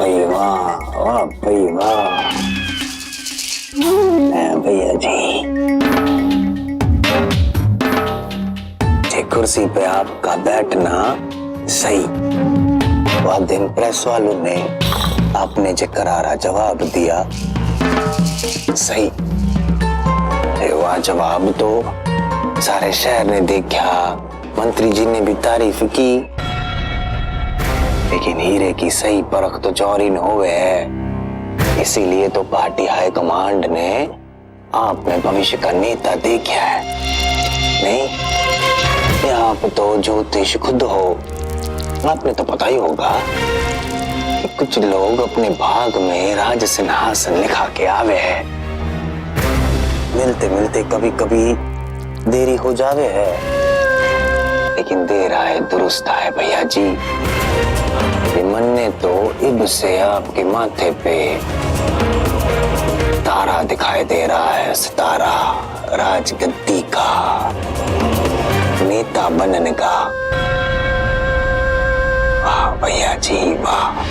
भाई वाह भाई वाह भैया जी। कुर्सी पे आपका बैठना सही। वह दिन प्रेस वालों ने आपने जो करारा जवाब दिया सही। वह जवाब तो सारे शहर ने देखा, मंत्री जी ने भी तारीफ की, लेकिन हीरे की सही परख तो चोरी न हुए है। इसीलिए तो पार्टी हाई कमांड ने आप में भविष्य का नेता देखा है। नहीं, आप तो ज्योतिष खुद हो। आपने तो पता ही होगा कि कुछ लोग अपने भाग में राज सिंहासन लिखा के आवे हैं। मिलते मिलते कभी कभी देरी हो जावे है, लेकिन देर आए दुरुस्त आए भैया जी। मन ने तो इब से आपके माथे पे तारा दिखाई दे रहा है, सितारा राजगद्दी का, नेता बनने का। वाह भैया जी वाह।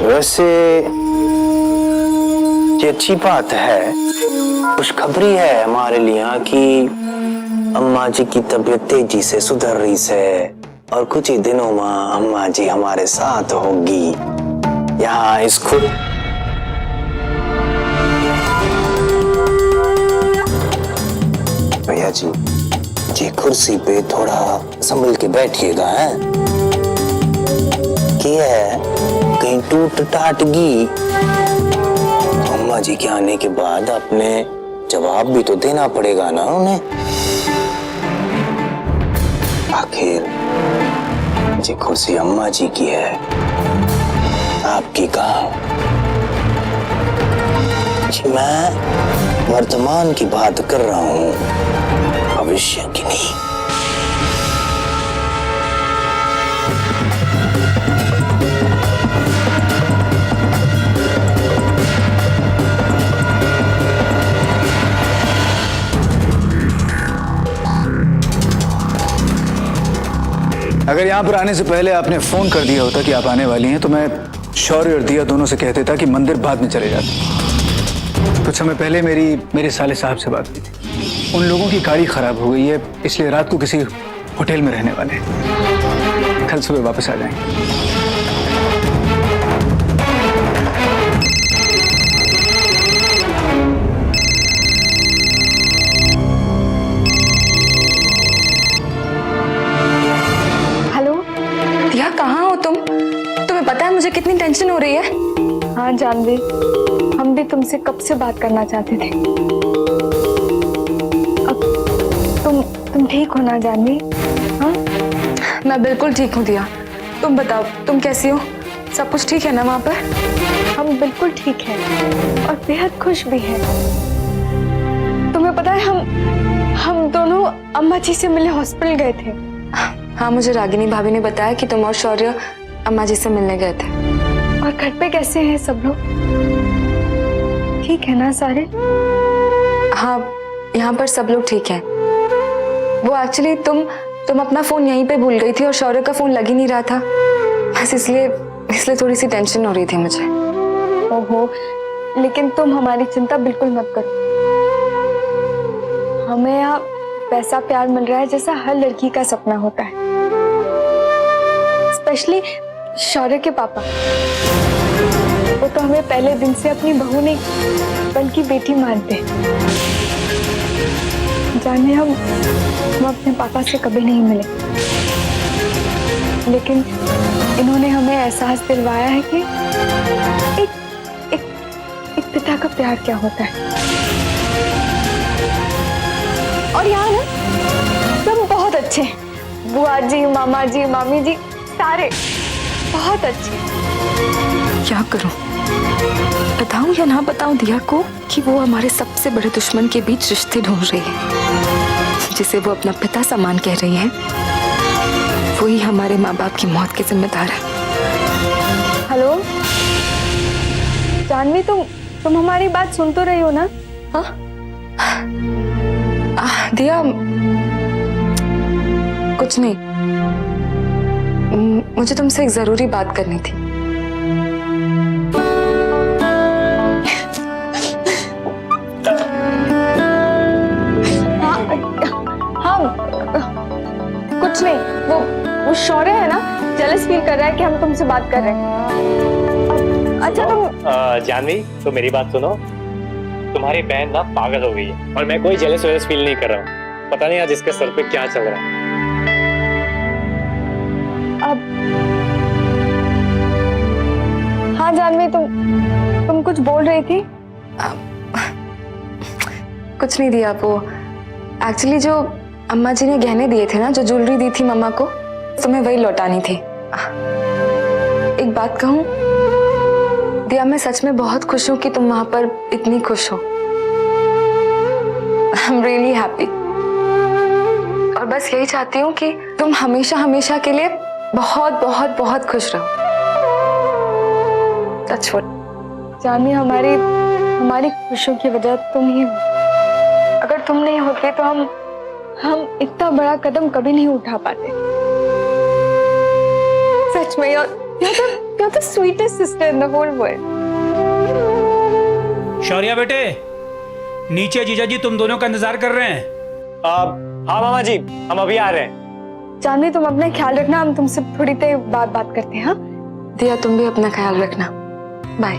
वैसे ये अच्छी बात है, खुशखबरी है हमारे लिए कि अम्मा जी की तबीयत तेजी से सुधर रही है और कुछ ही दिनों में अम्मा जी हमारे साथ होगी यहाँ इस भैया जी कुर्सी पे थोड़ा संभल के बैठिएगा है। क्या है कहीं टूट टाट गई? अम्मा जी के आने के बाद अपने जवाब भी तो देना पड़ेगा ना उन्हें। आखिर जी कुर्सी अम्मा जी की है, आपकी कहाँ? मैं वर्तमान की बात कर रहा हूँ, भविष्य की नहीं। अगर यहाँ पर आने से पहले आपने फोन कर दिया होता कि आप आने वाली हैं, तो मैं शौर्य और दिया दोनों से कह देता कि मंदिर बाद में चले जाते। कुछ समय पहले मेरे साले साहब से बात हुई थी। उन लोगों की गाड़ी खराब हो गई है, इसलिए रात को किसी होटल में रहने वाले हैं। कल सुबह वापस आ जाएंगे। तुम्हें पता है मुझे कितनी टेंशन हो रही है? हाँ जानवी, हम भी तुमसे कब से बात करना चाहते थे। अब तुम ठीक हो ना जानवी? हाँ, मैं बिल्कुल ठीक हूँ दिया। तुम बताओ, तुम कैसी हो? सब कुछ ठीक है ना वहाँ पर? हम बिल्कुल ठीक हैं और बेहद खुश भी हैं। तुम्हें पता है हम दोनों अम्मा जी से मिलने हॉस्पिटल गए थे। हाँ, मुझे रागिनी भाभी ने बताया कि तुम और शौर्य अम्मा जी से मिलने गए थे। और घर पे कैसे हैं सब लोग? ठीक है ना सारे? हाँ, यहाँ पर सब लोग ठीक हैं। वो एक्चुअली तुम अपना फोन यहीं पे भूल गई थी और शौर्य का फोन लग ही नहीं रहा था, बस इसलिए थोड़ी सी टेंशन हो रही थी मुझे। ओहो, लेकिन तुम हमारी चिंता बिल्कुल मत करो। हमें यहाँ पैसा प्यार मिल रहा है जैसा हर लड़की का सपना होता है, स्पेशली शौर्य के पापा। वो तो हमें पहले दिन से अपनी बहू नहीं बल्कि बेटी मानते। जाने हम अपने पापा से कभी नहीं मिले, लेकिन इन्होंने हमें एहसास दिलवाया है कि एक पिता का प्यार क्या होता है। और यहाँ ना सब बहुत अच्छे हैं, बुआ जी, मामा जी, मामी जी, सारे बहुत अच्छे। क्या करूं, बताऊं या ना बताऊं दिया को कि वो हमारे सबसे बड़े दुश्मन के बीच रिश्ते ढूंढ रही है, जिसे वो अपना पिता समान कह रही है। वही हमारे माँ बाप की मौत के जिम्मेदार है। हेलो जानवी, तुम हमारी बात सुन तो रही हो ना? हाँ दिया, कुछ नहीं, मुझे तुमसे एक जरूरी बात करनी थी। हाँ कुछ नहीं, वो शौर्य है ना, जेलस फील कर रहा है कि हम तुमसे बात कर रहे हैं। अच्छा तुम जानवी, तो मेरी बात सुनो। तुम्हारी बहन ना पागल हो गई है और मैं कोई जेलस वेलस फील नहीं कर रहा हूँ। पता नहीं आज इसके सर पे क्या चल रहा है। अब हाँ जानवी, तुम कुछ बोल रही थी? कुछ नहीं दिया, वो एक्चुअली जो अम्मा जी ने गहने दिए थे ना, जो ज्वेलरी दी थी मम्मा को, तुम्हें वही लौटानी थी। एक बात कहूँ दिया, मैं सच में बहुत खुश हूँ कि तुम वहां पर इतनी खुश हो। आई एम रियली हैप्पी और बस यही चाहती हूँ कि तुम हमेशा हमेशा के लिए बहुत बहुत बहुत खुश रहो। Touch wood. जानवी, हमारी खुशियों की वजह तुम ही हो। अगर तुम नहीं होते तो हम इतना बड़ा कदम कभी नहीं उठा पाते। सच में you're the sweetest sister in the whole world. Shaurya बेटे, नीचे जीजा जी तुम दोनों का इंतजार कर रहे हैं। हाँ मामा जी, हम अभी आ रहे हैं। जानवी, तुम अपना ख्याल रखना, हम तुमसे थोड़ी देर बाद बात करते हैं। हाँ दिया, तुम भी अपना ख्याल रखना। बाय।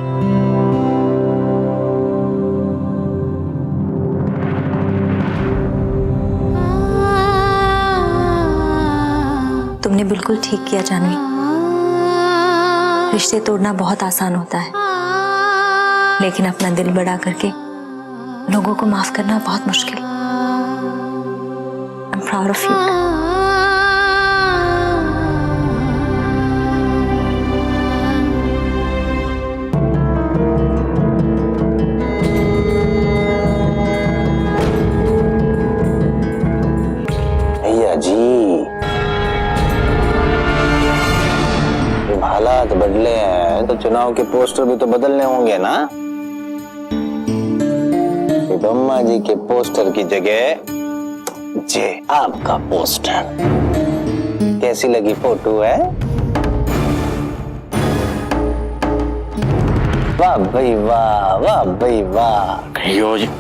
तुमने बिल्कुल ठीक किया जानवी। रिश्ते तोड़ना बहुत आसान होता है, लेकिन अपना दिल बड़ा करके लोगों को माफ करना बहुत मुश्किल। I am proud of you. भैया जी, जब हालात बदले हैं तो चुनाव के पोस्टर भी तो बदलने होंगे ना। अम्मा जी के पोस्टर की जगह जे आपका पोस्टर। कैसी लगी फोटो है? वाह भाई वाह, वाह भाई वाह।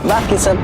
बाकी सब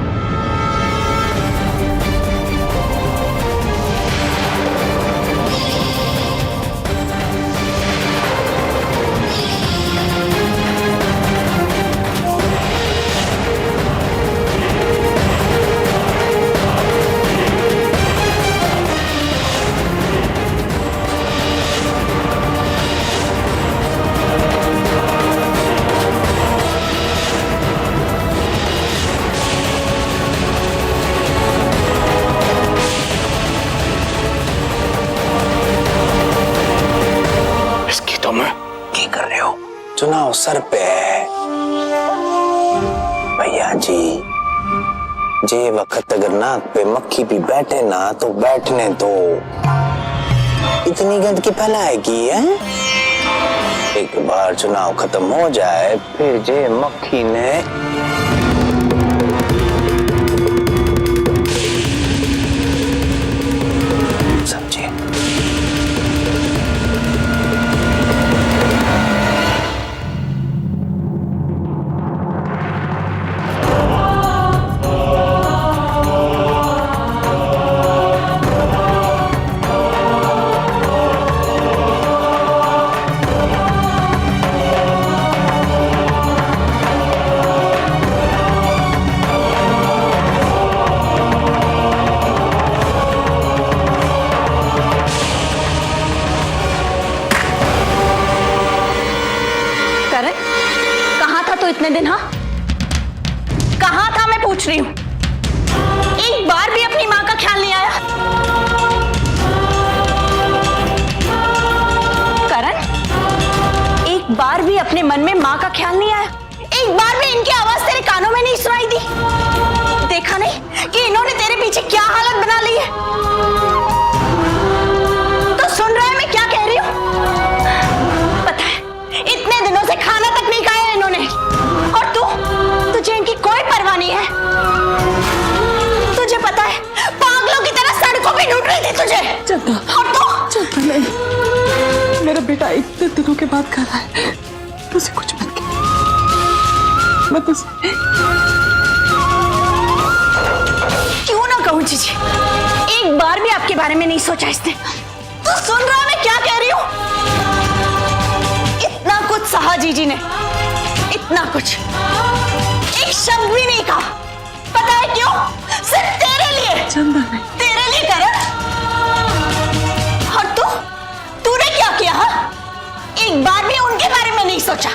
चुनाव सर पे है भैया जी। जे वक्त अगर नाक पे मक्खी भी बैठे ना तो बैठने दो। इतनी गंदगी फैलाएगी है? एक बार चुनाव खत्म हो जाए फिर जे मक्खी ने समझे। इतने दिन? हाँ, कहाँ था मैं पूछ रही हूँ। एक बार भी अपनी माँ का ख्याल नहीं आया। करण, एक बार भी अपने मन में माँ का ख्याल नहीं आया। एक बार भी इनकी आवाज तेरे कानों में नहीं सुनाई दी। देखा नहीं कि इन्होंने तेरे पीछे क्या हालत बना ली है? तो सुन नहीं तुझे? चंदा, हट तो। चंदा नहीं, मेरा बेटा इतने दिनों के बाद कर रहा है, तुझे कुछ मत कह। मैं तुझे क्यों ना कहूँ जीजी, एक बार भी आपके बारे में नहीं सोचा इसने। तू सुन रहा है मैं क्या कह रही हूँ? इतना कुछ सहा जीजी ने, इतना कुछ, एक शब्द भी नहीं कहा। पता है क्यों? सिर्फ तेरे लिए। चंदा नहीं, तेरे लिए करण। और तूने क्या किया? हाँ, एक बार भी उनके बारे में नहीं सोचा।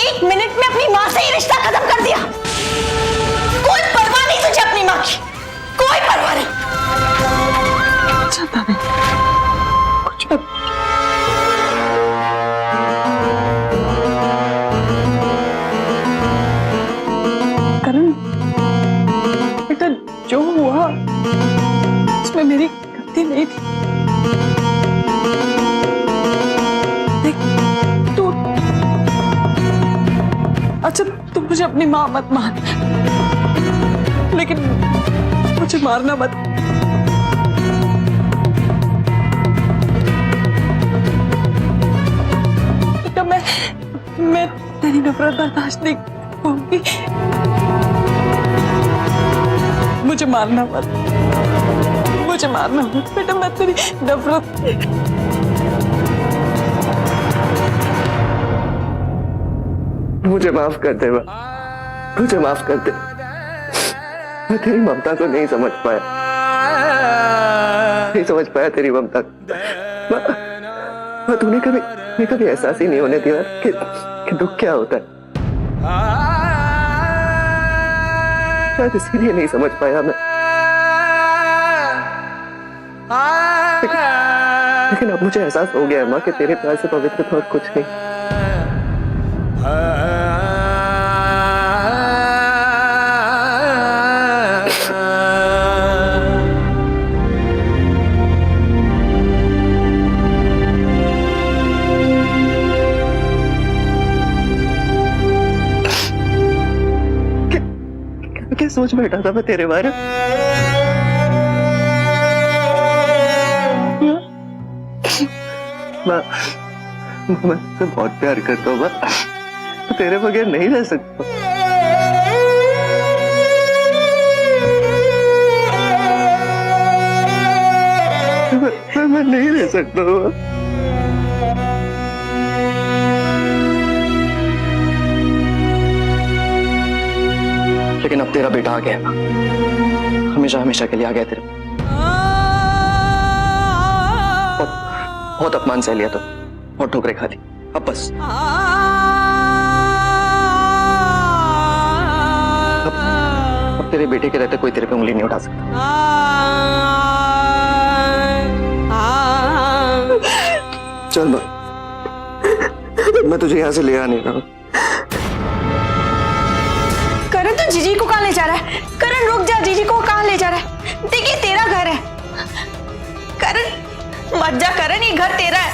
1 मिनट में अपनी माँ से ही रिश्ता खत्म कर दिया। कोई परवाह नहीं तुझे अपनी माँ की, कोई परवाह नहीं। चंदा नहीं, कुछ मत। करण बेटा, जो हुआ उसमें मेरी गलती नहीं थी। देख तू, अच्छा तुम मुझे अपनी माँ मत मान, लेकिन मुझे मारना मत। बेटा मैं तेरी नफरत बर्दाश्त नहीं होगी। मुझे मारना मत, मुझे मारना मत बेटा, मैं तेरी नफरत। मुझे माफ कर दे माँ, मुझे माफ कर दे। मैं तेरी ममता को नहीं समझ पाया, नहीं समझ पाया तेरी ममता। माँ तूने कभी एहसास ही नहीं होने दिया कि दुख क्या होता है। शायद इसीलिए नहीं समझ पाया मैं। लेकिन अब मुझे एहसास हो गया है माँ कि तेरे प्यार से पवित्र तो और कुछ नहीं। क्या सोच बैठा था मैं तेरे बारे में? मैं तुझसे बहुत प्यार करता हूँ, मैं तेरे बगैर नहीं रह सकता। मैं नहीं रह सकता हूँ। लेकिन अब तेरा बेटा आ गया, हमेशा हमेशा के लिए आ गया तेरे। बहुत अपमान सह लिया तो, बहुत ठोकरें खा ली, अब बस। अब तेरे बेटे के रहते कोई तेरे पे उंगली नहीं उठा सकता। चल मैं तुझे यहाँ से ले आने रहा हूँ। करण तू जीजी को कहाँ ले जा रहा है? करण रुक जा, जीजी को कहाँ ले जा रहा है? देखिए तेरा घर है। करण मत जा करण, ये घर तेरा है।